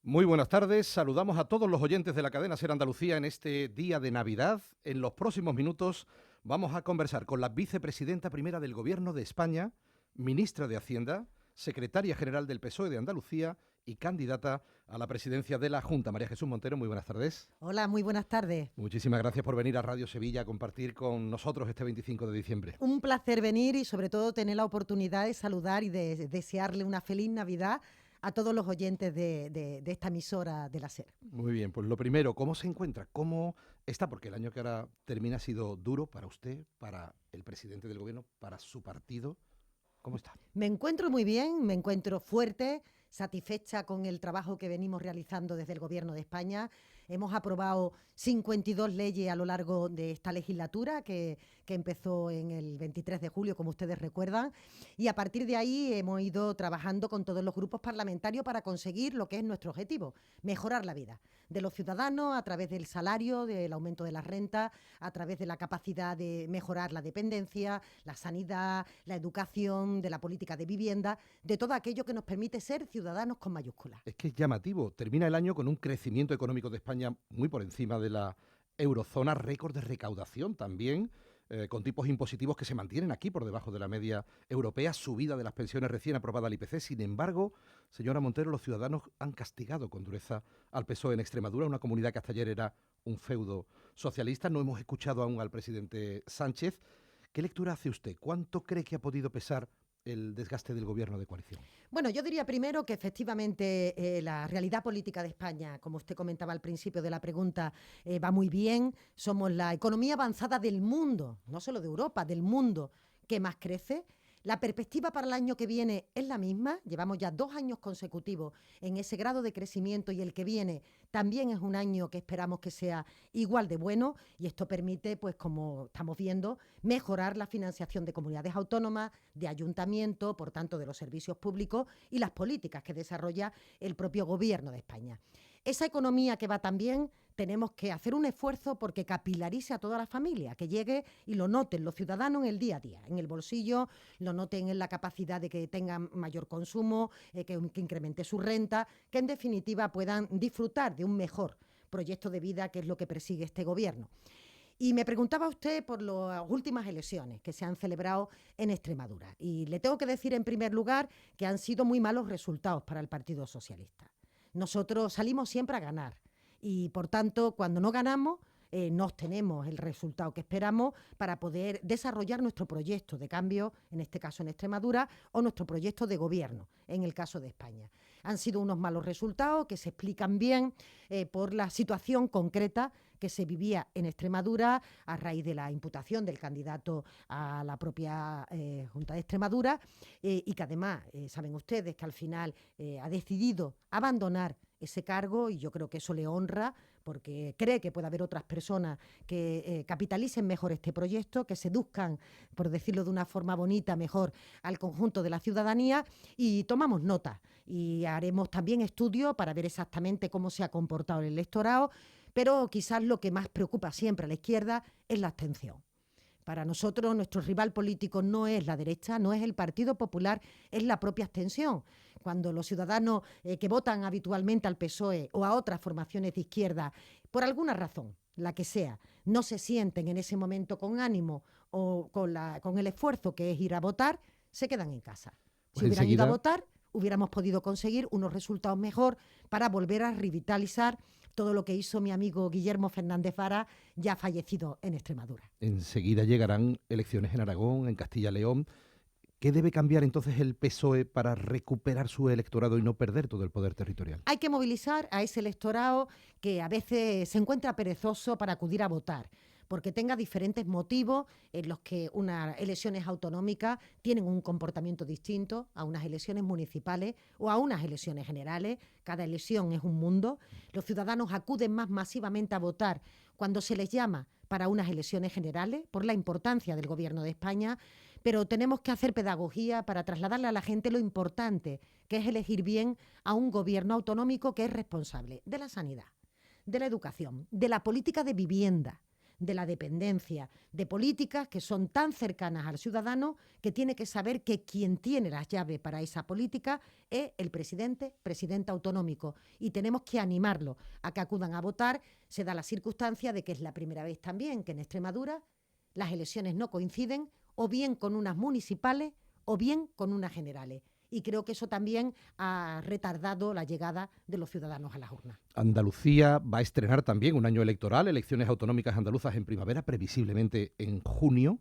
Muy buenas tardes, saludamos a todos los oyentes de la cadena SER Andalucía en este día de Navidad. En los próximos minutos vamos a conversar con la vicepresidenta primera del Gobierno de España, ministra de Hacienda, secretaria general del PSOE de Andalucía y candidata a la presidencia de la Junta. María Jesús Montero, muy buenas tardes. Hola, muy buenas tardes. Muchísimas gracias por venir a Radio Sevilla a compartir con nosotros este 25 de diciembre. Un placer venir y sobre todo tener la oportunidad de saludar y de desearle una feliz Navidad a todos los oyentes de esta emisora de la SER. Muy bien, pues lo primero, ¿cómo se encuentra? ¿Cómo está? Porque el año que ahora termina ha sido duro para usted, para el presidente del gobierno, para su partido. ¿Cómo está? Me encuentro muy bien, me encuentro fuerte, satisfecha con el trabajo que venimos realizando desde el Gobierno de España. Hemos aprobado 52 leyes a lo largo de esta legislatura que empezó en el 23 de julio, como ustedes recuerdan, y a partir de ahí hemos ido trabajando con todos los grupos parlamentarios para conseguir lo que es nuestro objetivo, mejorar la vida de los ciudadanos a través del salario, del aumento de la renta, a través de la capacidad de mejorar la dependencia, la sanidad, la educación, de la política de vivienda, de todo aquello que nos permite ser ciudadanos con mayúsculas. Es que es llamativo. Termina el año con un crecimiento económico de España muy por encima de la eurozona, récord de recaudación también, con tipos impositivos que se mantienen aquí por debajo de la media europea, subida de las pensiones recién aprobada al IPC. Sin embargo, señora Montero, los ciudadanos han castigado con dureza al PSOE en Extremadura, una comunidad que hasta ayer era un feudo socialista. No hemos escuchado aún al presidente Sánchez. ¿Qué lectura hace usted? ¿Cuánto cree que ha podido pesar el desgaste del gobierno de coalición? Bueno, yo diría primero que efectivamente la realidad política de España, como usted comentaba al principio de la pregunta, va muy bien. Somos la economía avanzada del mundo, no solo de Europa, del mundo que más crece. La perspectiva para el año que viene es la misma. Llevamos ya 2 años consecutivos en ese grado de crecimiento y el que viene también es un año que esperamos que sea igual de bueno y esto permite, pues como estamos viendo, mejorar la financiación de comunidades autónomas, de ayuntamientos, por tanto de los servicios públicos y las políticas que desarrolla el propio Gobierno de España. Esa economía que va tan bien, tenemos que hacer un esfuerzo porque capilarice a toda la familia, que llegue y lo noten los ciudadanos en el día a día, en el bolsillo, lo noten en la capacidad de que tengan mayor consumo, que incremente su renta, que en definitiva puedan disfrutar de un mejor proyecto de vida, que es lo que persigue este gobierno. Y me preguntaba usted por las últimas elecciones que se han celebrado en Extremadura. Y le tengo que decir en primer lugar que han sido muy malos resultados para el Partido Socialista. Nosotros salimos siempre a ganar y, por tanto, cuando no ganamos, no obtenemos el resultado que esperamos para poder desarrollar nuestro proyecto de cambio, en este caso en Extremadura, o nuestro proyecto de gobierno, en el caso de España. Han sido unos malos resultados que se explican bien por la situación concreta que se vivía en Extremadura a raíz de la imputación del candidato a la propia Junta de Extremadura y que además saben ustedes que al final ha decidido abandonar ese cargo y yo creo que eso le honra porque cree que puede haber otras personas que capitalicen mejor este proyecto, que seduzcan, por decirlo de una forma bonita, mejor al conjunto de la ciudadanía y tomamos nota y haremos también estudios para ver exactamente cómo se ha comportado el electorado, pero quizás lo que más preocupa siempre a la izquierda es la abstención. Para nosotros, nuestro rival político no es la derecha, no es el Partido Popular, es la propia abstención. Cuando los ciudadanos que votan habitualmente al PSOE o a otras formaciones de izquierda, por alguna razón, la que sea, no se sienten en ese momento con ánimo o con el esfuerzo que es ir a votar, se quedan en casa. Pues Si hubieran enseguida ido a votar, hubiéramos podido conseguir unos resultados mejor para volver a revitalizar todo lo que hizo mi amigo Guillermo Fernández Vara, ya fallecido en Extremadura. Enseguida llegarán elecciones en Aragón, en Castilla y León. ¿Qué debe cambiar entonces el PSOE para recuperar su electorado y no perder todo el poder territorial? Hay que movilizar a ese electorado que a veces se encuentra perezoso para acudir a votar, porque tenga diferentes motivos en los que unas elecciones autonómicas tienen un comportamiento distinto a unas elecciones municipales o a unas elecciones generales. Cada elección es un mundo. Los ciudadanos acuden más masivamente a votar cuando se les llama para unas elecciones generales, por la importancia del Gobierno de España, pero tenemos que hacer pedagogía para trasladarle a la gente lo importante que es elegir bien a un gobierno autonómico que es responsable de la sanidad, de la educación, de la política de vivienda, de la dependencia, de políticas que son tan cercanas al ciudadano que tiene que saber que quien tiene las llaves para esa política es el presidente autonómico, y tenemos que animarlo a que acudan a votar. Se da la circunstancia de que es la primera vez también que en Extremadura las elecciones no coinciden, o bien con unas municipales o bien con unas generales. Y creo que eso también ha retardado la llegada de los ciudadanos a las urnas. Andalucía va a estrenar también un año electoral, elecciones autonómicas andaluzas en primavera, previsiblemente en junio.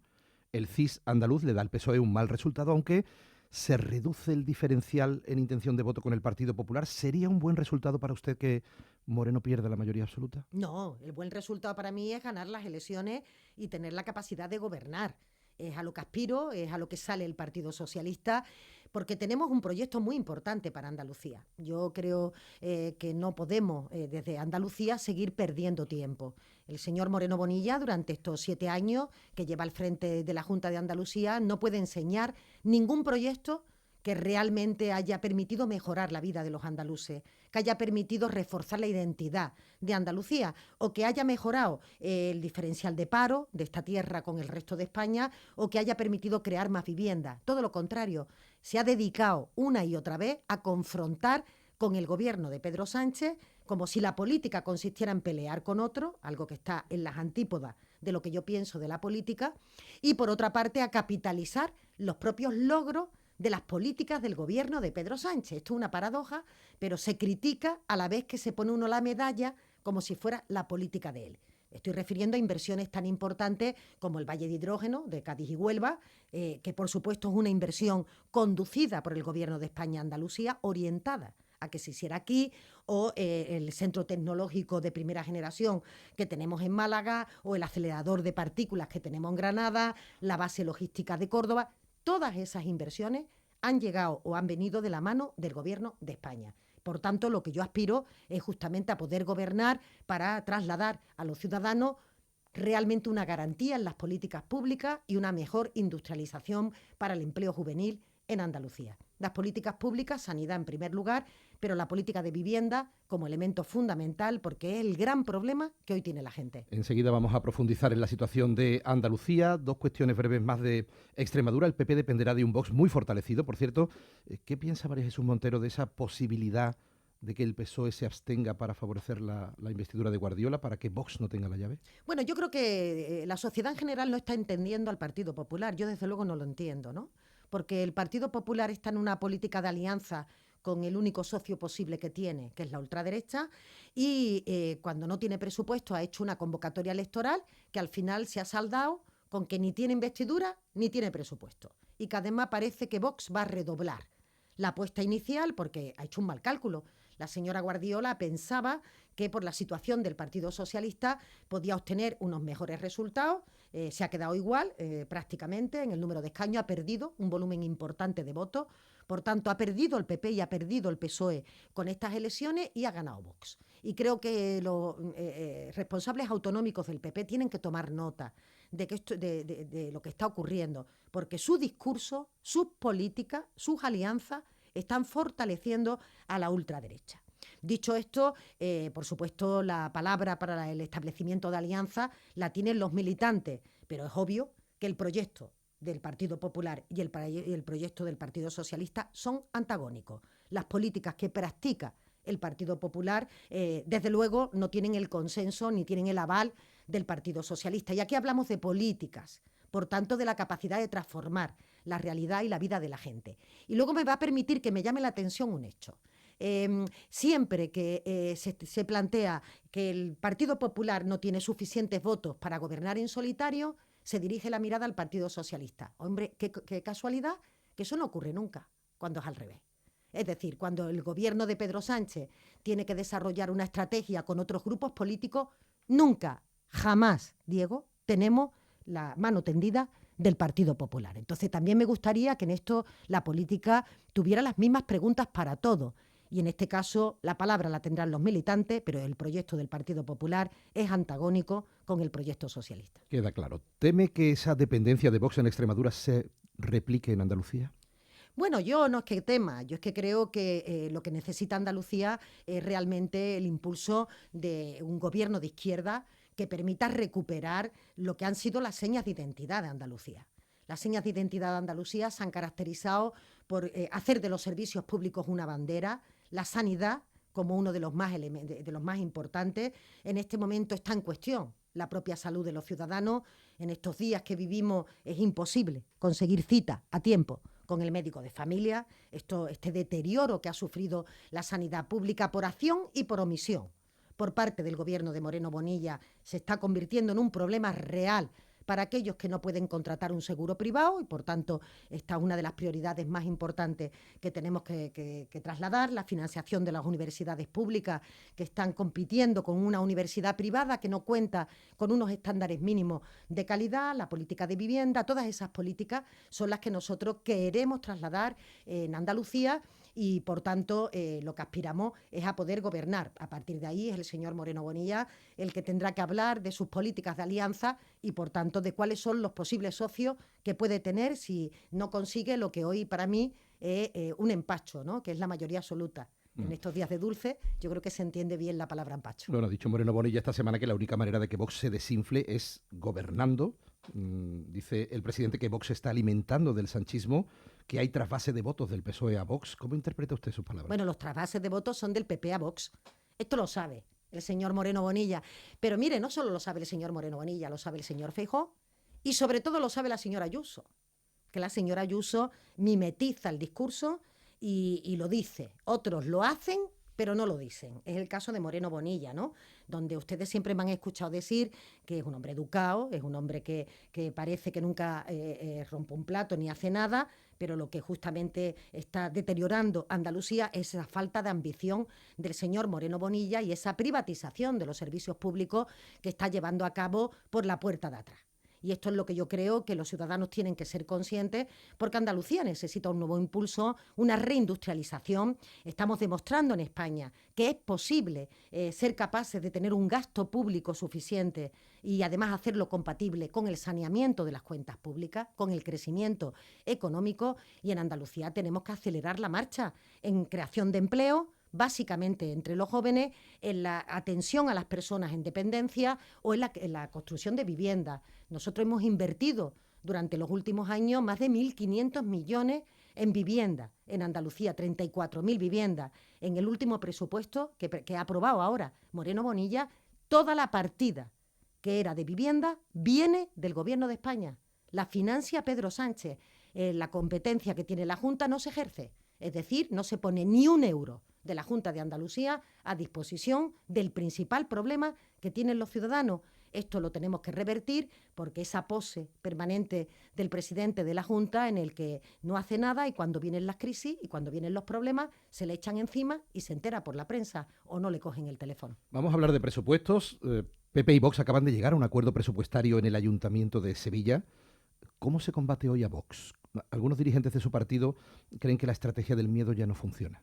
El CIS andaluz le da al PSOE un mal resultado, aunque se reduce el diferencial en intención de voto con el Partido Popular. ¿Sería un buen resultado para usted que Moreno pierda la mayoría absoluta? No, el buen resultado para mí es ganar las elecciones y tener la capacidad de gobernar. Es a lo que aspiro, es a lo que sale el Partido Socialista, porque tenemos un proyecto muy importante para Andalucía. Yo creo que no podemos desde Andalucía seguir perdiendo tiempo. El señor Moreno Bonilla, durante estos 7 años que lleva al frente de la Junta de Andalucía, no puede enseñar ningún proyecto que realmente haya permitido mejorar la vida de los andaluces, que haya permitido reforzar la identidad de Andalucía, o que haya mejorado el diferencial de paro de esta tierra con el resto de España, o que haya permitido crear más viviendas. Todo lo contrario, se ha dedicado una y otra vez a confrontar con el gobierno de Pedro Sánchez, como si la política consistiera en pelear con otro, algo que está en las antípodas de lo que yo pienso de la política, y por otra parte a capitalizar los propios logros de las políticas del gobierno de Pedro Sánchez. Esto es una paradoja, pero se critica a la vez que se pone uno la medalla como si fuera la política de él. Estoy refiriendo a inversiones tan importantes como el Valle de Hidrógeno de Cádiz y Huelva, que por supuesto es una inversión conducida por el gobierno de España a Andalucía, orientada a que se hiciera aquí, o el centro tecnológico de primera generación que tenemos en Málaga, o el acelerador de partículas que tenemos en Granada, la base logística de Córdoba. Todas esas inversiones han llegado o han venido de la mano del gobierno de España. Por tanto, lo que yo aspiro es justamente a poder gobernar para trasladar a los ciudadanos realmente una garantía en las políticas públicas y una mejor industrialización para el empleo juvenil en Andalucía. Las políticas públicas, sanidad en primer lugar, pero la política de vivienda como elemento fundamental, porque es el gran problema que hoy tiene la gente. Enseguida vamos a profundizar en la situación de Andalucía. 2 cuestiones breves más de Extremadura. El PP dependerá de un Vox muy fortalecido. Por cierto, ¿qué piensa María Jesús Montero de esa posibilidad de que el PSOE se abstenga para favorecer la investidura de Guardiola, para que Vox no tenga la llave? Bueno, yo creo que la sociedad en general no está entendiendo al Partido Popular. Yo desde luego no lo entiendo, ¿no? Porque el Partido Popular está en una política de alianza con el único socio posible que tiene, que es la ultraderecha, y cuando no tiene presupuesto ha hecho una convocatoria electoral que al final se ha saldado con que ni tiene investidura ni tiene presupuesto, y que además parece que Vox va a redoblar la apuesta inicial porque ha hecho un mal cálculo. La señora Guardiola pensaba que por la situación del Partido Socialista podía obtener unos mejores resultados. Se ha quedado igual prácticamente en el número de escaños, ha perdido un volumen importante de votos, por tanto ha perdido el PP y ha perdido el PSOE con estas elecciones y ha ganado Vox. Y creo que los responsables autonómicos del PP tienen que tomar nota de lo que está ocurriendo, porque su discurso, sus políticas, sus alianzas están fortaleciendo a la ultraderecha. Dicho esto, por supuesto, la palabra para el establecimiento de alianza la tienen los militantes, pero es obvio que el proyecto del Partido Popular y el proyecto del Partido Socialista son antagónicos. Las políticas que practica el Partido Popular, desde luego, no tienen el consenso ni tienen el aval del Partido Socialista. Y aquí hablamos de políticas, por tanto, de la capacidad de transformar la realidad y la vida de la gente. Y luego me va a permitir que me llame la atención un hecho. Siempre que se plantea que el Partido Popular no tiene suficientes votos para gobernar en solitario, se dirige la mirada al Partido Socialista. Hombre, qué casualidad, que eso no ocurre nunca, cuando es al revés. Es decir, cuando el gobierno de Pedro Sánchez tiene que desarrollar una estrategia con otros grupos políticos, nunca, jamás, Diego, tenemos la mano tendida del Partido Popular. Entonces también me gustaría que en esto la política tuviera las mismas preguntas para todos. Y en este caso la palabra la tendrán los militantes, pero el proyecto del Partido Popular es antagónico con el proyecto socialista. Queda claro. ¿Teme que esa dependencia de Vox en Extremadura se replique en Andalucía? Bueno, yo no es que tema, yo es que creo que lo que necesita Andalucía es realmente el impulso de un gobierno de izquierda que permita recuperar lo que han sido las señas de identidad de Andalucía. Las señas de identidad de Andalucía se han caracterizado por hacer de los servicios públicos una bandera, la sanidad como uno de los más importantes. En este momento está en cuestión la propia salud de los ciudadanos. En estos días que vivimos es imposible conseguir cita a tiempo con el médico de familia. Este deterioro que ha sufrido la sanidad pública por acción y por omisión por parte del gobierno de Moreno Bonilla se está convirtiendo en un problema real para aquellos que no pueden contratar un seguro privado y, por tanto, esta es una de las prioridades más importantes que tenemos que trasladar, la financiación de las universidades públicas que están compitiendo con una universidad privada que no cuenta con unos estándares mínimos de calidad, la política de vivienda, todas esas políticas son las que nosotros queremos trasladar en Andalucía y, por tanto, lo que aspiramos es a poder gobernar. A partir de ahí es el señor Moreno Bonilla el que tendrá que hablar de sus políticas de alianza y, por tanto, de cuáles son los posibles socios que puede tener si no consigue lo que hoy para mí es un empacho, ¿no? Que es la mayoría absoluta. En estos días de dulce, yo creo que se entiende bien la palabra empacho. Bueno, ha dicho Moreno Bonilla esta semana que la única manera de que Vox se desinfle es gobernando. Dice el presidente que Vox está alimentando del sanchismo, que hay trasvase de votos del PSOE a Vox. ¿Cómo interpreta usted sus palabras? Bueno, los trasvases de votos son del PP a Vox. Esto lo sabe el señor Moreno Bonilla. Pero mire, no solo lo sabe el señor Moreno Bonilla, lo sabe el señor Feijóo y sobre todo lo sabe la señora Ayuso, que la señora Ayuso mimetiza el discurso y lo dice. Otros lo hacen, pero no lo dicen. Es el caso de Moreno Bonilla, ¿no? Donde ustedes siempre me han escuchado decir que es un hombre educado, es un hombre que parece que nunca rompe un plato ni hace nada, pero lo que justamente está deteriorando Andalucía es esa falta de ambición del señor Moreno Bonilla y esa privatización de los servicios públicos que está llevando a cabo por la puerta de atrás. Y esto es lo que yo creo que los ciudadanos tienen que ser conscientes, porque Andalucía necesita un nuevo impulso, una reindustrialización. Estamos demostrando en España que es posible ser capaces de tener un gasto público suficiente y además hacerlo compatible con el saneamiento de las cuentas públicas, con el crecimiento económico. Y en Andalucía tenemos que acelerar la marcha en creación de empleo, básicamente entre los jóvenes, en la atención a las personas en dependencia o en la construcción de viviendas. Nosotros hemos invertido durante los últimos años más de 1.500 millones en vivienda en Andalucía, 34.000 viviendas. En el último presupuesto que ha aprobado ahora Moreno Bonilla, toda la partida que era de vivienda viene del Gobierno de España. La financia Pedro Sánchez. La competencia que tiene la Junta no se ejerce. Es decir, no se pone ni un euro de la Junta de Andalucía a disposición del principal problema que tienen los ciudadanos. Esto lo tenemos que revertir porque esa pose permanente del presidente de la Junta en el que no hace nada y cuando vienen las crisis y cuando vienen los problemas se le echan encima y se entera por la prensa o no le cogen el teléfono. Vamos a hablar de presupuestos. PP y Vox acaban de llegar a un acuerdo presupuestario en el Ayuntamiento de Sevilla. ¿Cómo se combate hoy a Vox? Algunos dirigentes de su partido creen que la estrategia del miedo ya no funciona.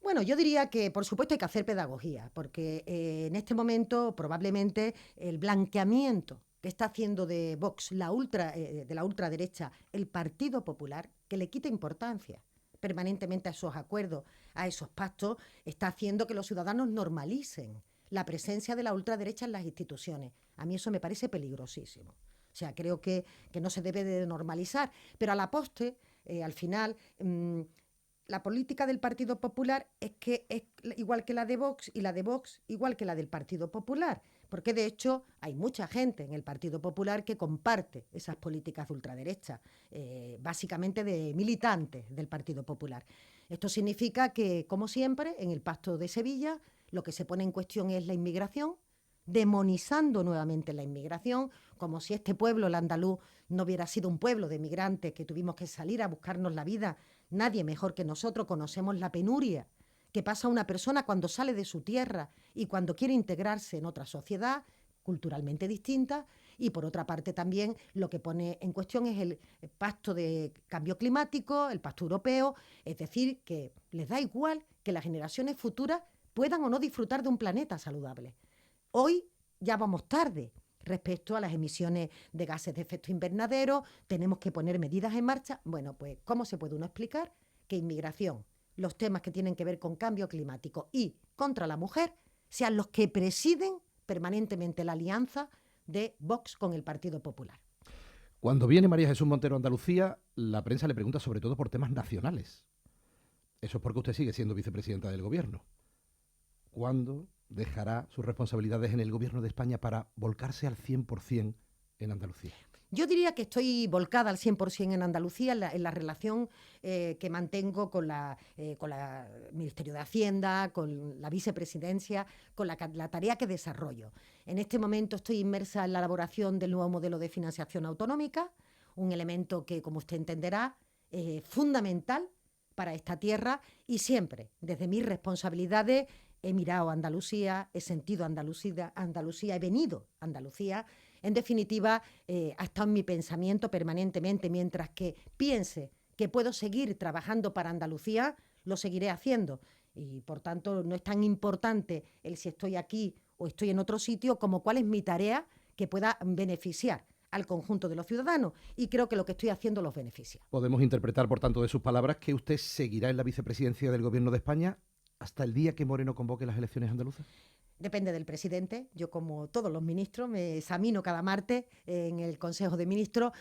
Bueno, yo diría que, por supuesto, hay que hacer pedagogía, porque en este momento probablemente el blanqueamiento que está haciendo de Vox, de la ultraderecha, el Partido Popular, que le quita importancia permanentemente a esos acuerdos, a esos pactos, está haciendo que los ciudadanos normalicen la presencia de la ultraderecha en las instituciones. A mí eso me parece peligrosísimo. O sea, creo que no se debe de normalizar, pero a la postre, al final, la política del Partido Popular es que es igual que la de Vox y la de Vox igual que la del Partido Popular, porque de hecho hay mucha gente en el Partido Popular que comparte esas políticas de ultraderecha, básicamente de militantes del Partido Popular. Esto significa que, como siempre, en el Pacto de Sevilla, lo que se pone en cuestión es la inmigración, demonizando nuevamente la inmigración, como si este pueblo, el andaluz, no hubiera sido un pueblo de migrantes que tuvimos que salir a buscarnos la vida. Nadie mejor que nosotros conocemos la penuria que pasa una persona cuando sale de su tierra y cuando quiere integrarse en otra sociedad culturalmente distinta. Y por otra parte también lo que pone en cuestión es el pacto de cambio climático, el pacto europeo, es decir, que les da igual que las generaciones futuras puedan o no disfrutar de un planeta saludable. Hoy ya vamos tarde respecto a las emisiones de gases de efecto invernadero, tenemos que poner medidas en marcha. Bueno, pues, ¿cómo se puede uno explicar que inmigración, los temas que tienen que ver con cambio climático y contra la mujer sean los que presiden permanentemente la alianza de Vox con el Partido Popular. Cuando viene María Jesús Montero a Andalucía, la prensa le pregunta sobre todo por temas nacionales. Eso es porque usted sigue siendo vicepresidenta del gobierno. ¿Cuándo dejará sus responsabilidades en el gobierno de España para volcarse al 100% en Andalucía? Yo diría que estoy volcada al 100% en Andalucía, en la relación que mantengo con la Ministerio de Hacienda, con la vicepresidencia, con la tarea que desarrollo. En este momento estoy inmersa en la elaboración del nuevo modelo de financiación autonómica, un elemento que, como usted entenderá, es fundamental para esta tierra, y siempre, desde mis responsabilidades, he mirado a Andalucía, he sentido Andalucía, he venido a Andalucía. En definitiva, ha estado en mi pensamiento permanentemente. Mientras que piense que puedo seguir trabajando para Andalucía, lo seguiré haciendo. Y, por tanto, no es tan importante el si estoy aquí o estoy en otro sitio como cuál es mi tarea que pueda beneficiar al conjunto de los ciudadanos. Y creo que lo que estoy haciendo los beneficia. Podemos interpretar, por tanto, de sus palabras que usted seguirá en la vicepresidencia del Gobierno de España hasta el día que Moreno convoque las elecciones andaluzas. Depende del presidente. Yo, como todos los ministros, me examino cada martes en el Consejo de Ministros,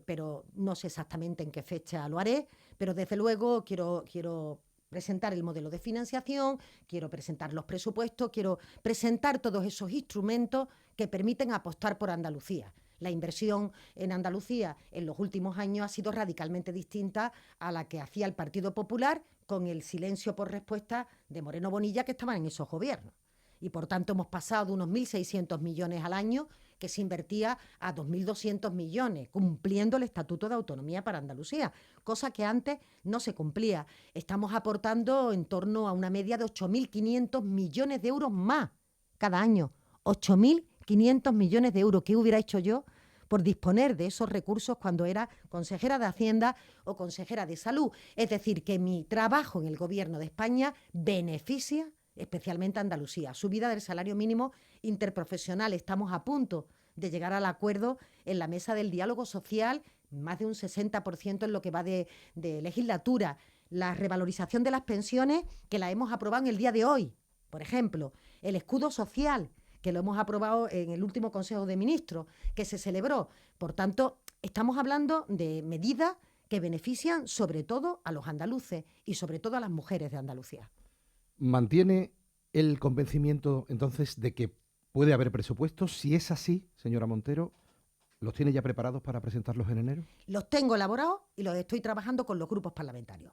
pero no sé exactamente en qué fecha lo haré. Pero desde luego quiero presentar el modelo de financiación, quiero presentar los presupuestos, quiero presentar todos esos instrumentos que permiten apostar por Andalucía. La inversión en Andalucía en los últimos años ha sido radicalmente distinta a la que hacía el Partido Popular con el silencio por respuesta de Moreno Bonilla, que estaban en esos gobiernos. Y, por tanto, hemos pasado de unos 1.600 millones al año, que se invertía, a 2.200 millones, cumpliendo el Estatuto de Autonomía para Andalucía, cosa que antes no se cumplía. Estamos aportando en torno a una media de 8.500 millones de euros más cada año. 8.500 millones de euros. ¿Qué hubiera hecho yo por disponer de esos recursos cuando era consejera de Hacienda o consejera de Salud? Es decir, que mi trabajo en el Gobierno de España beneficia especialmente a Andalucía. Subida del salario mínimo interprofesional. Estamos a punto de llegar al acuerdo en la mesa del diálogo social, más de un 60% en lo que va de legislatura. La revalorización de las pensiones, que la hemos aprobado en el día de hoy. Por ejemplo, el escudo social, que lo hemos aprobado en el último Consejo de Ministros, que se celebró. Por tanto, estamos hablando de medidas que benefician sobre todo a los andaluces y sobre todo a las mujeres de Andalucía. ¿Mantiene el convencimiento, entonces, de que puede haber presupuestos? Si es así, señora Montero, ¿los tiene ya preparados para presentarlos en enero? Los tengo elaborados y los estoy trabajando con los grupos parlamentarios.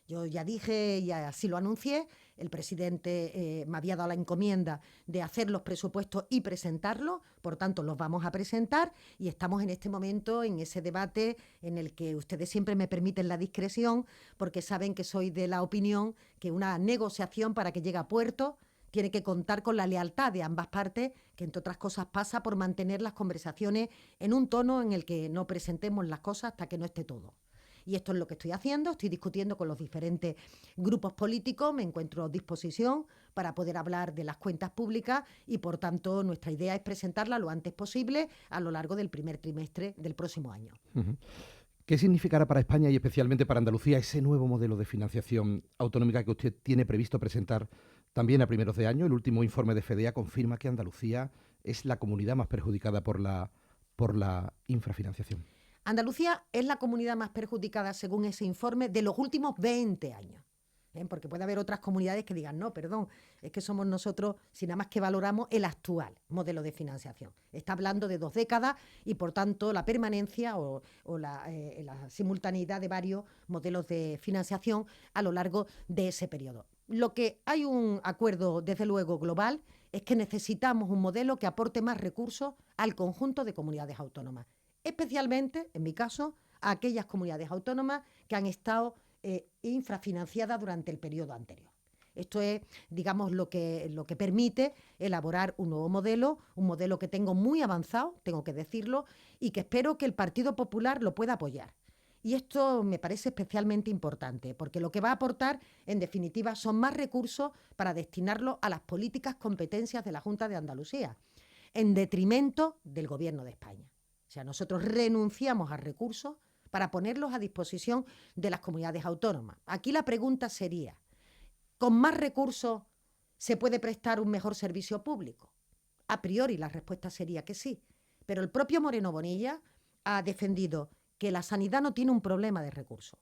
Yo ya dije, y así lo anuncié, el presidente me había dado la encomienda de hacer los presupuestos y presentarlos, por tanto los vamos a presentar, y estamos en este momento en ese debate en el que ustedes siempre me permiten la discreción, porque saben que soy de la opinión que una negociación, para que llegue a puerto, tiene que contar con la lealtad de ambas partes, que entre otras cosas pasa por mantener las conversaciones en un tono en el que no presentemos las cosas hasta que no esté todo. Y esto es lo que estoy haciendo, estoy discutiendo con los diferentes grupos políticos, me encuentro a disposición para poder hablar de las cuentas públicas y, por tanto, nuestra idea es presentarla lo antes posible a lo largo del primer trimestre del próximo año. Uh-huh. ¿Qué significará para España y especialmente para Andalucía ese nuevo modelo de financiación autonómica que usted tiene previsto presentar también a primeros de año? El último informe de FEDEA confirma que Andalucía es la comunidad más perjudicada por la infrafinanciación. Andalucía es la comunidad más perjudicada, según ese informe, de los últimos 20 años. Porque puede haber otras comunidades que digan, no, perdón, es que somos nosotros, si nada más que valoramos el actual modelo de financiación. Está hablando de 2 décadas y, por tanto, la permanencia o la simultaneidad de varios modelos de financiación a lo largo de ese periodo. Lo que hay un acuerdo, desde luego, global, es que necesitamos un modelo que aporte más recursos al conjunto de comunidades autónomas, especialmente, en mi caso, a aquellas comunidades autónomas que han estado infrafinanciadas durante el periodo anterior. Esto es, digamos, lo que permite elaborar un nuevo modelo, un modelo que tengo muy avanzado, tengo que decirlo, y que espero que el Partido Popular lo pueda apoyar. Y esto me parece especialmente importante, porque lo que va a aportar, en definitiva, son más recursos para destinarlos a las políticas competencias de la Junta de Andalucía, en detrimento del Gobierno de España. O sea, nosotros renunciamos a recursos para ponerlos a disposición de las comunidades autónomas. Aquí la pregunta sería, ¿con más recursos se puede prestar un mejor servicio público? A priori la respuesta sería que sí, pero el propio Moreno Bonilla ha defendido que la sanidad no tiene un problema de recursos,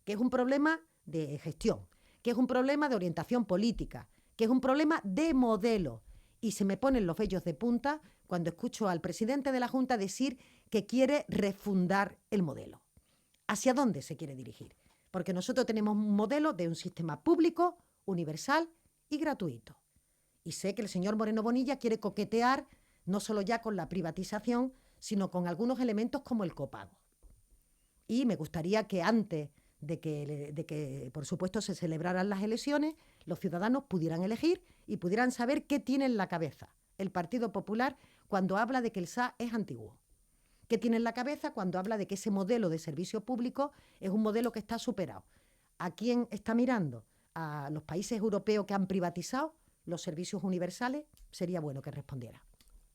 que es un problema de gestión, que es un problema de orientación política, que es un problema de modelo. Y se me ponen los vellos de punta cuando escucho al presidente de la Junta decir que quiere refundar el modelo. ¿Hacia dónde se quiere dirigir? Porque nosotros tenemos un modelo de un sistema público, universal y gratuito. Y sé que el señor Moreno Bonilla quiere coquetear no solo ya con la privatización, sino con algunos elementos como el copago. Y me gustaría que antes de que, por supuesto, se celebraran las elecciones, los ciudadanos pudieran elegir y pudieran saber qué tiene en la cabeza el Partido Popular cuando habla de que el SA es antiguo. ¿Qué tiene en la cabeza cuando habla de que ese modelo de servicio público es un modelo que está superado? ¿A quién está mirando? ¿A los países europeos que han privatizado los servicios universales? Sería bueno que respondiera.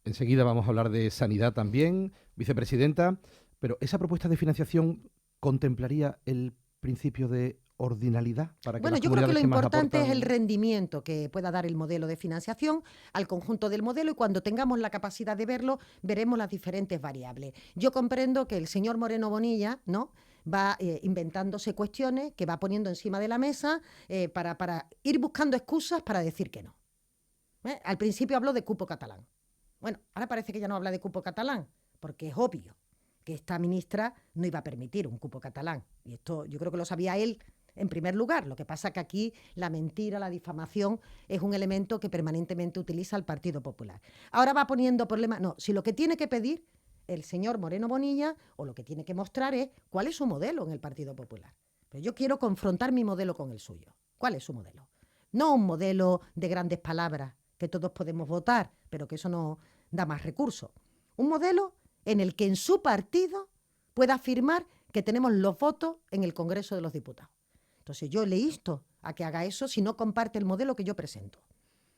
Enseguida vamos a hablar de sanidad también, vicepresidenta, pero ¿esa propuesta de financiación contemplaría el principio de ordinalidad para que Bueno, las yo creo que comunidades lo que más importante es el aportan... rendimiento que pueda dar el modelo de financiación al conjunto del modelo y cuando tengamos la capacidad de verlo, veremos las diferentes variables. Yo comprendo que el señor Moreno Bonilla, ¿no?, va inventándose cuestiones que va poniendo encima de la mesa para ir buscando excusas para decir que no. Al principio habló de cupo catalán. Bueno, ahora parece que ya no habla de cupo catalán, porque es obvio que esta ministra no iba a permitir un cupo catalán. Y esto yo creo que lo sabía él en primer lugar. Lo que pasa que aquí la mentira, la difamación es un elemento que permanentemente utiliza el Partido Popular. Ahora va poniendo problemas. No, si lo que tiene que pedir el señor Moreno Bonilla o lo que tiene que mostrar es cuál es su modelo en el Partido Popular. Pero yo quiero confrontar mi modelo con el suyo. ¿Cuál es su modelo? No un modelo de grandes palabras que todos podemos votar, pero que eso no da más recursos. Un modelo en el que en su partido pueda afirmar que tenemos los votos en el Congreso de los Diputados. Entonces yo le insto a que haga eso si no comparte el modelo que yo presento.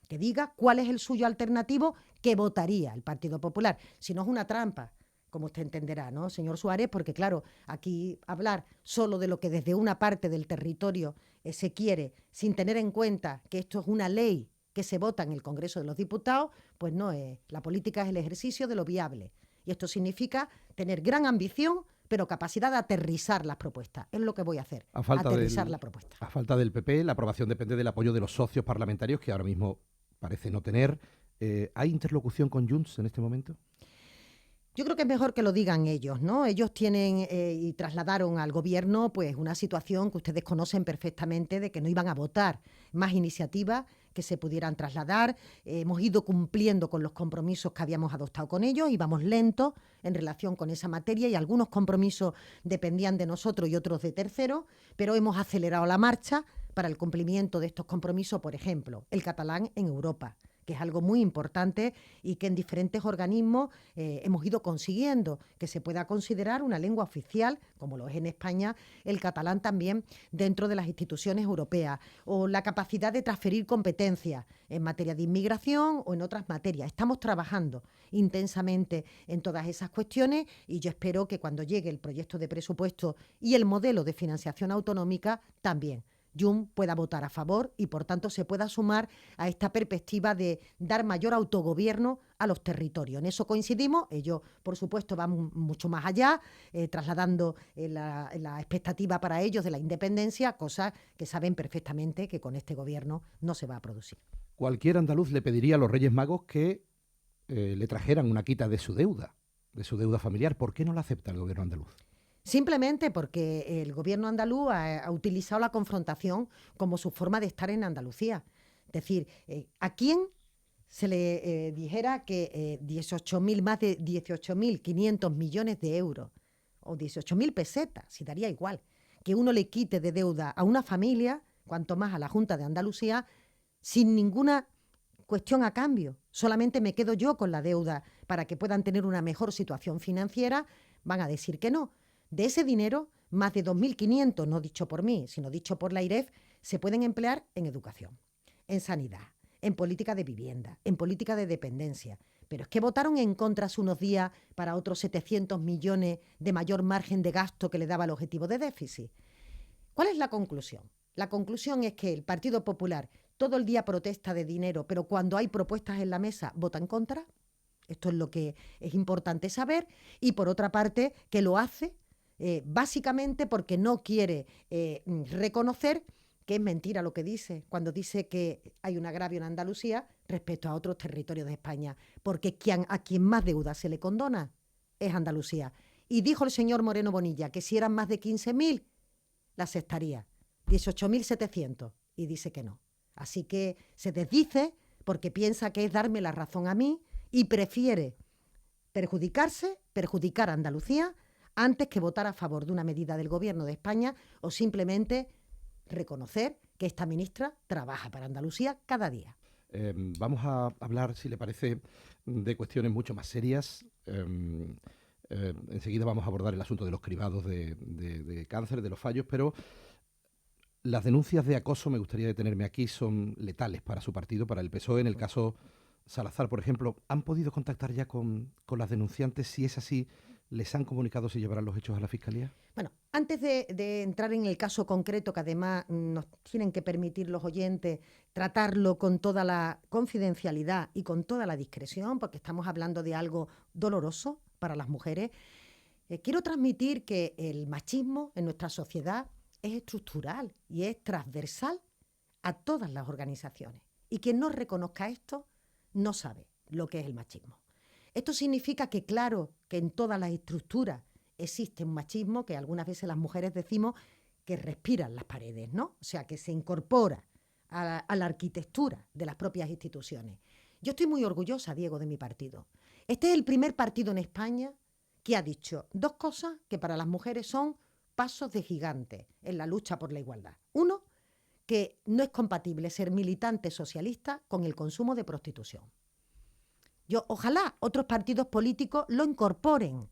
Que diga cuál es el suyo alternativo que votaría el Partido Popular. Si no es una trampa, como usted entenderá, ¿no, señor Suárez? Porque claro, aquí hablar solo de lo que desde una parte del territorio se quiere, sin tener en cuenta que esto es una ley que se vota en el Congreso de los Diputados, pues no es. La política es el ejercicio de lo viable. Y esto significa tener gran ambición, pero capacidad de aterrizar las propuestas. Es lo que voy a hacer, aterrizar la propuesta. A falta del PP, la aprobación depende del apoyo de los socios parlamentarios, que ahora mismo parece no tener. ¿Hay interlocución con Junts en este momento? Yo creo que es mejor que lo digan ellos, ¿no? Ellos tienen y trasladaron al gobierno pues una situación que ustedes conocen perfectamente de que no iban a votar más iniciativas que se pudieran trasladar. Hemos ido cumpliendo con los compromisos que habíamos adoptado con ellos, íbamos lentos en relación con esa materia y algunos compromisos dependían de nosotros y otros de terceros, pero hemos acelerado la marcha para el cumplimiento de estos compromisos, por ejemplo, el catalán en Europa, que es algo muy importante y que en diferentes organismos hemos ido consiguiendo que se pueda considerar una lengua oficial, como lo es en España, el catalán también dentro de las instituciones europeas, o la capacidad de transferir competencias en materia de inmigración o en otras materias. Estamos trabajando intensamente en todas esas cuestiones y yo espero que cuando llegue el proyecto de presupuesto y el modelo de financiación autonómica también Junts pueda votar a favor y, por tanto, se pueda sumar a esta perspectiva de dar mayor autogobierno a los territorios. En eso coincidimos. Ellos, por supuesto, van mucho más allá, trasladando la expectativa para ellos de la independencia, cosa que saben perfectamente que con este gobierno no se va a producir. Cualquier andaluz le pediría a los Reyes Magos que le trajeran una quita de su deuda familiar. ¿Por qué no la acepta el gobierno andaluz? Simplemente porque el gobierno andaluz ha utilizado la confrontación como su forma de estar en Andalucía. Es decir, ¿a quién se le dijera que más de 18.500 millones de euros o 18.000 pesetas, si daría igual, que uno le quite de deuda a una familia, cuanto más a la Junta de Andalucía, sin ninguna cuestión a cambio? Solamente me quedo yo con la deuda para que puedan tener una mejor situación financiera. Van a decir que no. De ese dinero, más de 2.500, no dicho por mí, sino dicho por la AIREF, se pueden emplear en educación, en sanidad, en política de vivienda, en política de dependencia. Pero es que votaron en contra hace unos días para otros 700 millones de mayor margen de gasto que le daba el objetivo de déficit. ¿Cuál es la conclusión? La conclusión es que el Partido Popular todo el día protesta de dinero, pero cuando hay propuestas en la mesa vota en contra. Esto es lo que es importante saber. Y por otra parte, que lo hace básicamente porque no quiere reconocer que es mentira lo que dice, cuando dice que hay un agravio en Andalucía respecto a otros territorios de España, porque a quien más deuda se le condona es Andalucía. Y dijo el señor Moreno Bonilla que si eran más de 15.000, la aceptaría. 18.700, y dice que no. Así que se desdice porque piensa que es darme la razón a mí y prefiere perjudicar a Andalucía antes que votar a favor de una medida del Gobierno de España o simplemente reconocer que esta ministra trabaja para Andalucía cada día. Vamos a hablar, si le parece, de cuestiones mucho más serias. Enseguida vamos a abordar el asunto de los cribados de cáncer, de los fallos, pero las denuncias de acoso, me gustaría detenerme aquí, son letales para su partido, para el PSOE. En el caso Salazar, por ejemplo, ¿han podido contactar ya con las denunciantes? Si es así, ¿les han comunicado si llevarán los hechos a la Fiscalía? Bueno, antes de entrar en el caso concreto, que además nos tienen que permitir los oyentes tratarlo con toda la confidencialidad y con toda la discreción, porque estamos hablando de algo doloroso para las mujeres, quiero transmitir que el machismo en nuestra sociedad es estructural y es transversal a todas las organizaciones. Y quien no reconozca esto no sabe lo que es el machismo. Esto significa que, claro, que en todas las estructuras existe un machismo que algunas veces las mujeres decimos que respiran las paredes, ¿no? O sea, que se incorpora a la arquitectura de las propias instituciones. Yo estoy muy orgullosa, Diego, de mi partido. Este es el primer partido en España que ha dicho dos cosas que para las mujeres son pasos de gigante en la lucha por la igualdad. Uno, que no es compatible ser militante socialista con el consumo de prostitución. Ojalá otros partidos políticos lo incorporen.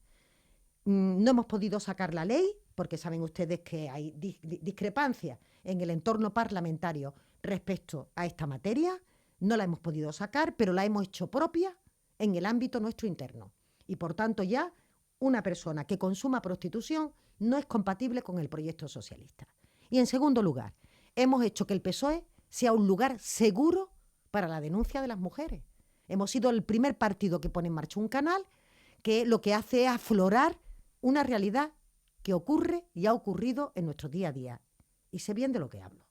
No hemos podido sacar la ley, porque saben ustedes que hay discrepancias en el entorno parlamentario respecto a esta materia. No la hemos podido sacar, pero la hemos hecho propia en el ámbito nuestro interno. Y por tanto ya una persona que consuma prostitución no es compatible con el proyecto socialista. Y en segundo lugar, hemos hecho que el PSOE sea un lugar seguro para la denuncia de las mujeres. Hemos sido el primer partido que pone en marcha un canal que lo que hace es aflorar una realidad que ocurre y ha ocurrido en nuestro día a día. Y sé bien de lo que hablo.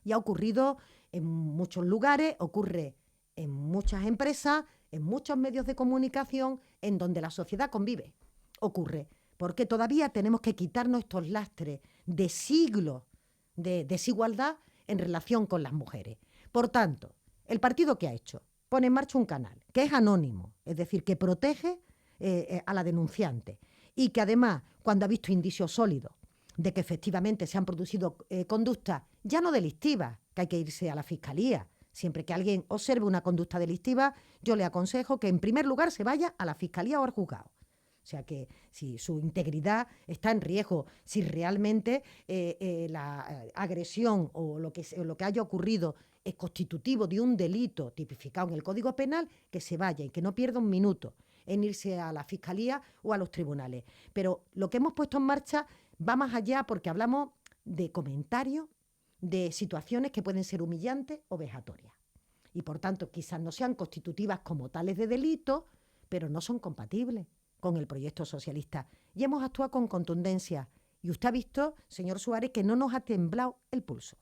Y ha ocurrido en muchos lugares, ocurre en muchas empresas, en muchos medios de comunicación, en donde la sociedad convive. Ocurre porque todavía tenemos que quitarnos estos lastres de siglos de desigualdad en relación con las mujeres. Por tanto, el partido que ha hecho pone en marcha un canal que es anónimo, es decir, que protege a la denunciante y que además, cuando ha visto indicios sólidos de que efectivamente se han producido conductas ya no delictivas, que hay que irse a la Fiscalía. Siempre que alguien observe una conducta delictiva, yo le aconsejo que en primer lugar se vaya a la Fiscalía o al juzgado. O sea que si su integridad está en riesgo, si realmente la agresión o lo que haya ocurrido es constitutivo de un delito tipificado en el Código Penal, que se vaya y que no pierda un minuto en irse a la Fiscalía o a los tribunales. Pero lo que hemos puesto en marcha va más allá porque hablamos de comentarios, de situaciones que pueden ser humillantes o vejatorias. Y por tanto quizás no sean constitutivas como tales de delito, pero no son compatibles con el proyecto socialista. Y hemos actuado con contundencia. Y usted ha visto, señor Suárez, que no nos ha temblado el pulso.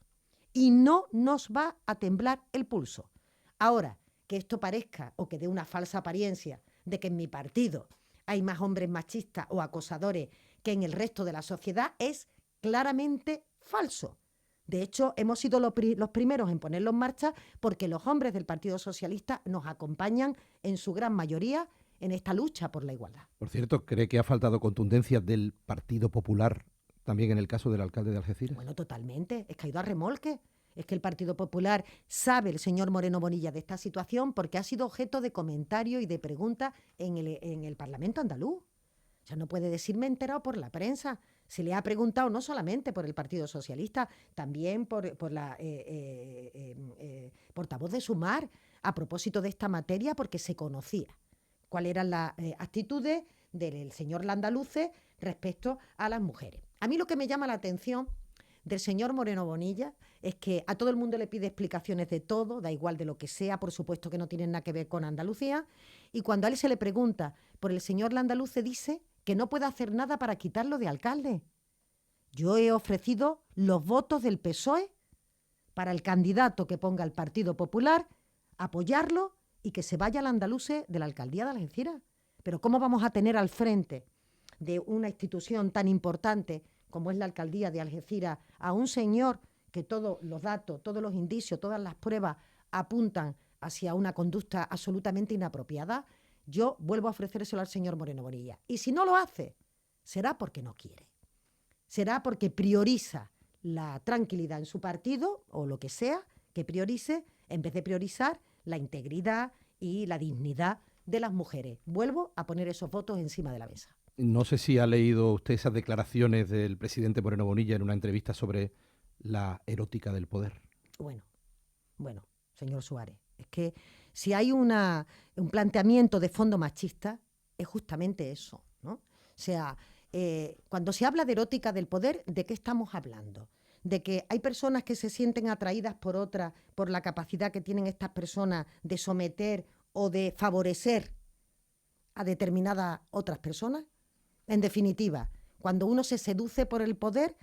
Y no nos va a temblar el pulso. Ahora, que esto parezca o que dé una falsa apariencia de que en mi partido hay más hombres machistas o acosadores que en el resto de la sociedad es claramente falso. De hecho, hemos sido los primeros en ponerlo en marcha porque los hombres del Partido Socialista nos acompañan en su gran mayoría en esta lucha por la igualdad. Por cierto, ¿cree que ha faltado contundencia del Partido Popular también en el caso del alcalde de Algeciras? Bueno, totalmente. Es que ha ido a remolque. Es que el Partido Popular sabe, el señor Moreno Bonilla, de esta situación porque ha sido objeto de comentarios y de preguntas en el Parlamento andaluz. O sea, no puede decirme enterado por la prensa. Se le ha preguntado no solamente por el Partido Socialista, también por la portavoz de Sumar a propósito de esta materia porque se conocía cuáles eran las actitudes del señor Landaluce respecto a las mujeres. A mí lo que me llama la atención del señor Moreno Bonilla es que a todo el mundo le pide explicaciones de todo, da igual de lo que sea, por supuesto que no tienen nada que ver con Andalucía, y cuando a él se le pregunta por el señor Landaluce dice que no puede hacer nada para quitarlo de alcalde. Yo he ofrecido los votos del PSOE para el candidato que ponga el Partido Popular, apoyarlo y que se vaya al Landaluce de la alcaldía de Algeciras. Pero ¿cómo vamos a tener al frente de una institución tan importante como es la alcaldía de Algeciras a un señor que todos los datos, todos los indicios, todas las pruebas apuntan hacia una conducta absolutamente inapropiada? Yo vuelvo a ofrecérselo al señor Moreno Bonilla. Y si no lo hace, será porque no quiere. Será porque prioriza la tranquilidad en su partido o lo que sea que priorice, en vez de priorizar la integridad y la dignidad de las mujeres. Vuelvo a poner esos votos encima de la mesa. No sé si ha leído usted esas declaraciones del presidente Moreno Bonilla en una entrevista sobre la erótica del poder. Bueno, señor Suárez, es que si hay un planteamiento de fondo machista, es justamente eso, ¿no? O sea, cuando se habla de erótica del poder, ¿de qué estamos hablando? De que hay personas que se sienten atraídas por otras por la capacidad que tienen estas personas de someter o de favorecer a determinadas otras personas. En definitiva, cuando uno se seduce por el poder,